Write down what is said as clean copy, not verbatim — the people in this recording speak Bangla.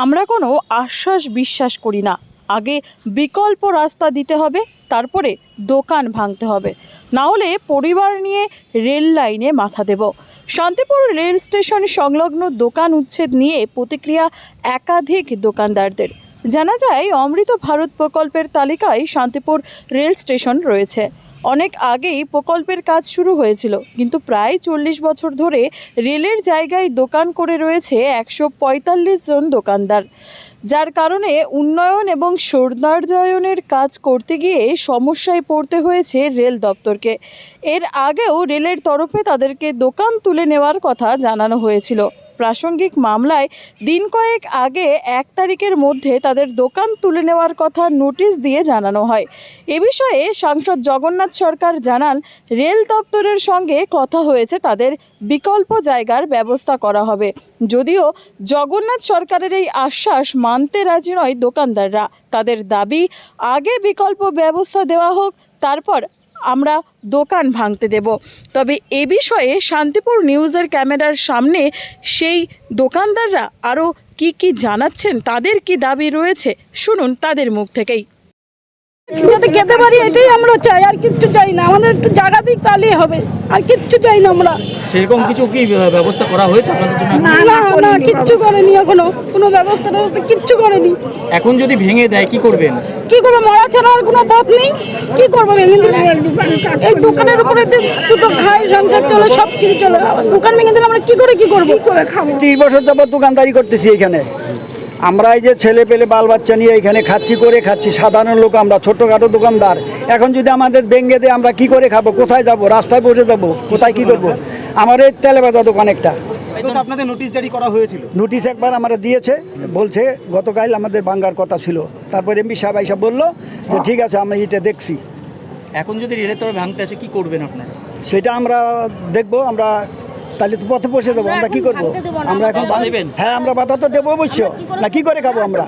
আমরা কোনো আশ্বাস বিশ্বাস করি না। আগে বিকল্প রাস্তা দিতে হবে, তারপরে দোকান ভাঙতে হবে, না হলে পরিবার নিয়ে রেল লাইনে মাথা দেব। শান্তিপুর রেল স্টেশন সংলগ্ন দোকান উচ্ছেদ নিয়ে প্রতিক্রিয়া একাধিক দোকানদারদের। জানা যায়, অমৃত ভারত প্রকল্পের তালিকায় শান্তিপুর রেল স্টেশন রয়েছে। অনেক আগেই প্রকল্পের কাজ শুরু হয়েছিল, কিন্তু প্রায় 40 বছর ধরে রেলের জায়গায় দোকান করে রয়েছে 145 জন দোকানদার, যার কারণে উন্নয়ন এবং সৌন্দর্যায়নের কাজ করতে গিয়ে সমস্যায় পড়তে হয়েছে রেল দপ্তরকে। এর আগেও রেলের তরফে তাদেরকে দোকান তুলে নেওয়ার কথা জানানো হয়েছিল। প্রাসঙ্গিক মামলায় দিন কয়েক আগে 1 তারিখের মধ্যে তাদের দোকান তুলে নেওয়ার কথা নোটিশ দিয়ে জানানো হয়। এ বিষয়ে সাংসদ জগন্নাথ সরকার জানান, রেল দপ্তরের সঙ্গে কথা হয়েছে, তাদের বিকল্প জায়গার ব্যবস্থা করা হবে। যদিও জগন্নাথ সরকারের এই আশ্বাস মানতে রাজি নয় দোকানদাররা। তাদের দাবি, আগে বিকল্প ব্যবস্থা দেওয়া হোক, তারপর আমরা দোকান ভাঙতে দেব। তবে এ বিষয়ে শান্তিপুর নিউজের ক্যামেরার সামনে সেই দোকানদাররা আরও কি জানাচ্ছেন, তাদের কি দাবি রয়েছে, শুনুন তাদের মুখ থেকেই। যাতে খেতে পারি এটাই আমরা চাই, আর কিচ্ছু চাই না। আমাদের একটু জায়গা দিক তাহলেই হবে, আর কিচ্ছু চাই না আমরা। সেরকম কিছু কি ব্যবস্থা করা হয়েছে আপনাদের জন্য? না না না, কিচ্ছু করেনি এখনো, কোনো ব্যবস্থা কিচ্ছু করেনি। এখন যদি ভেঙে দেয় কি করবেন? কি করবো, মরা ছাড়া আর কোনো পথ নেই। কি করবো ভেঙে দিলে? এই দোকানের উপরে দুটো খাই, সংসার চলে, সব কিছু চলে। দোকান ভেঙে দিলে আমরা কি করবো? 30 বছর যাবত দোকানদারি করতেছি এখানে। আমরা এই যে ছেলে পেলে বাল বাচ্চা নিয়ে এখানে খাচ্ছি, সাধারণ লোক আমরা, ছোটখাটো দোকানদার। এখন যদি আমাদের ভেঙে দেয় আমরা কি করে খাবো? কোথায় যাব? রাস্তায় বসে যাবো? কোথায় কি করব? আমার এই তেলে বাজা দোকান একটা। আপনাদের নোটিশ জারি করা হয়েছিল? নোটিশ একবার আমরা দিয়েছে, বলছে গতকাল আমাদের ভাঙ্গার কথা ছিল। তারপর এমপি সাহেব আইসা বললো যে ঠিক আছে, আমরা এটা দেখছি। এখন যদি রেলের তরফে ভাঙতে আসে কি করবেন আপনারা? সেটা আমরা দেখবো। আমরা তাহলে তো পথে বসে দেবো। আমরা কি করবো? আমরা এখন বাধা দেবেন? হ্যাঁ, আমরা বাধা তো দেবো অবশ্য। না কি করে খাবো আমরা?